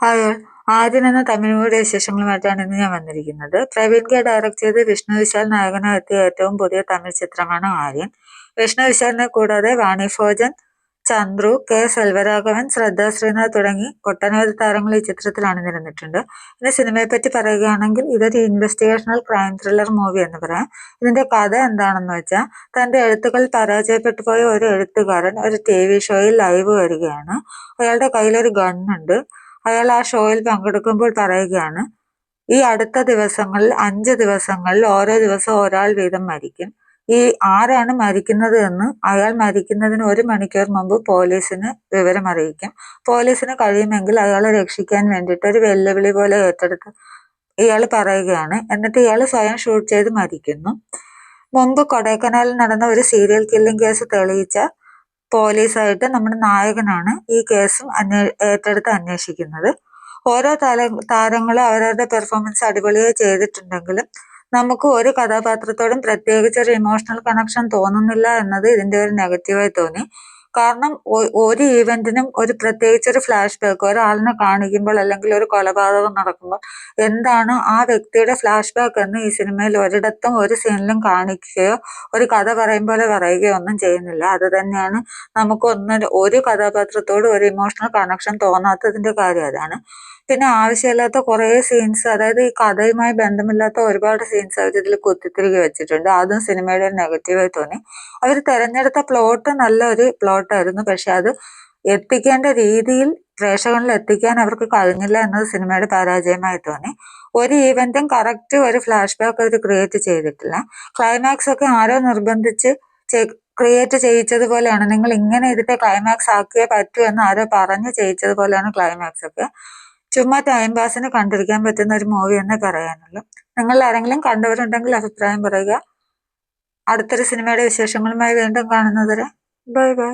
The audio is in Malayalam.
Hi all. ആര്യൻ എന്ന തമിഴ് മൂവിയുടെ വിശേഷങ്ങളുമായിട്ടാണ് ഇന്ന് ഞാൻ വന്നിരിക്കുന്നത്. പ്രവീൺ കെ ഡയറക്ട് ചെയ്ത് വിഷ്ണു വിശാൽ നായകനായി എത്തിയ ഏറ്റവും പുതിയ തമിഴ് ചിത്രമാണ് ആര്യൻ. വിഷ്ണു വിശാലിനെ കൂടാതെ വാണി ഭോജൻ, ചന്ദ്രു, കെ സെൽവരാഘവൻ, ശ്രദ്ധ ശ്രീനാഥ് തുടങ്ങി ഒട്ടനവധി താരങ്ങൾ ഈ ചിത്രത്തിൽ അണിനിരന്നിട്ടുണ്ട്. ഇനി സിനിമയെപ്പറ്റി പറയുകയാണെങ്കിൽ ഇതൊരു ഇൻവെസ്റ്റിഗേഷണൽ ക്രൈം ത്രില്ലർ മൂവി എന്ന് പറയാം. ഇതിന്റെ കഥ എന്താണെന്ന് വെച്ചാൽ, തന്റെ എഴുത്തുകൾ പരാജയപ്പെട്ടു പോയ ഒരു എഴുത്തുകാരൻ ഒരു TV ഷോയിൽ ലൈവ് വരികയാണ്. അയാളുടെ കയ്യിലൊരു ഗണ്ണുണ്ട്. അയാൾ ആ ഷോയിൽ പങ്കെടുക്കുമ്പോൾ പറയുകയാണ്, ഈ അടുത്ത ദിവസങ്ങളിൽ 5 ദിവസങ്ങളിൽ ഓരോ ദിവസം ഒരാൾ വീതം മരിക്കും. ഈ ആരാണ് മരിക്കുന്നത് എന്ന് അയാൾ മരിക്കുന്നതിന് 1 മണിക്കൂർ മുമ്പ് പോലീസിന് വിവരം അറിയിക്കും. പോലീസിന് കഴിയുമെങ്കിൽ അയാളെ രക്ഷിക്കാൻ വേണ്ടിയിട്ട് ഒരു വെല്ലുവിളി പോലെ ഏറ്റെടുത്ത് ഇയാൾ പറയുകയാണ്. എന്നിട്ട് ഇയാൾ സ്വയം ഷൂട്ട് ചെയ്ത് മരിക്കുന്നു. മുമ്പ് കൊടൈക്കനാലിൽ നടന്ന ഒരു സീരിയൽ കില്ലിംഗ് കേസ് തെളിയിച്ച പോലീസായിട്ട് നമ്മുടെ നായകനാണ് ഈ കേസും ഏറ്റെടുത്ത് അന്വേഷിക്കുന്നത്. ഓരോ താരങ്ങളും അവരവരുടെ പെർഫോമൻസ് അടിപൊളിയായി ചെയ്തിട്ടുണ്ടെങ്കിലും നമുക്ക് ഒരു കഥാപാത്രത്തോടും പ്രത്യേകിച്ച് ഒരു ഇമോഷണൽ കണക്ഷൻ തോന്നുന്നില്ല എന്നത് ഇതിന്റെ ഒരു നെഗറ്റീവായി തോന്നി. കാരണം ഒരു ഈവന്റിനും പ്രത്യേകിച്ച് ഒരു ഫ്ലാഷ് ബാക്ക് ഒരാളിനെ കാണിക്കുമ്പോൾ അല്ലെങ്കിൽ ഒരു കൊലപാതകം നടക്കുമ്പോൾ എന്താണ് ആ വ്യക്തിയുടെ ഫ്ലാഷ് ബാക്ക് എന്ന് ഈ സിനിമയിൽ ഒരിടത്തും ഒരു സീനിലും കാണിക്കുകയോ ഒരു കഥ പറയും പോലെ പറയുകയോ ഒന്നും ചെയ്യുന്നില്ല. അത് തന്നെയാണ് നമുക്ക് ഒരു കഥാപാത്രത്തോട് ഒരു ഇമോഷണൽ കണക്ഷൻ തോന്നാത്തതിന്റെ കാര്യം അതാണ്. പിന്നെ ആവശ്യമില്ലാത്ത കുറേ സീൻസ്, അതായത് ഈ കഥയുമായി ബന്ധമില്ലാത്ത ഒരുപാട് സീൻസ് അവർ ഇതിൽ കുത്തിത്തിരികെ വെച്ചിട്ടുണ്ട്. അതും സിനിമയുടെ ഒരു നെഗറ്റീവായി തോന്നി. അവർ തെരഞ്ഞെടുത്ത പ്ലോട്ട് നല്ലൊരു പ്ലോട്ടായിരുന്നു, പക്ഷെ അത് എത്തിക്കേണ്ട രീതിയിൽ പ്രേക്ഷകരിൽ എത്തിക്കാൻ അവർക്ക് കഴിഞ്ഞില്ല എന്നത് സിനിമയുടെ പരാജയമായി തോന്നി. ഒരു ഈവന്റും കറക്റ്റ് ഒരു ഫ്ലാഷ് ബാക്ക് അവർ ക്രിയേറ്റ് ചെയ്തിട്ടില്ല. ക്ലൈമാക്സ് ഒക്കെ ആരോ നിർബന്ധിച്ച് ക്രിയേറ്റ് ചെയ്യിച്ചതുപോലെയാണ്. നിങ്ങൾ ഇങ്ങനെ ഇതിന്റെ ക്ലൈമാക്സ് ആക്കിയേ പറ്റൂ എന്ന് ആരോ പറഞ്ഞ് ചെയ്യിച്ചതുപോലെയാണ് ക്ലൈമാക്സ് ഒക്കെ. ചുമ്മാ ടൈം പാസിന് കണ്ടിരിക്കാൻ പറ്റുന്ന ഒരു മൂവി എന്നേ പറയാനുള്ളൂ. നിങ്ങൾ ആരെങ്കിലും കണ്ടവരുണ്ടെങ്കിൽ അഭിപ്രായം പറയുക. അടുത്തൊരു സിനിമയുടെ വിശേഷങ്ങളുമായി വീണ്ടും കാണുന്നത് വരെ ബൈ ബൈ.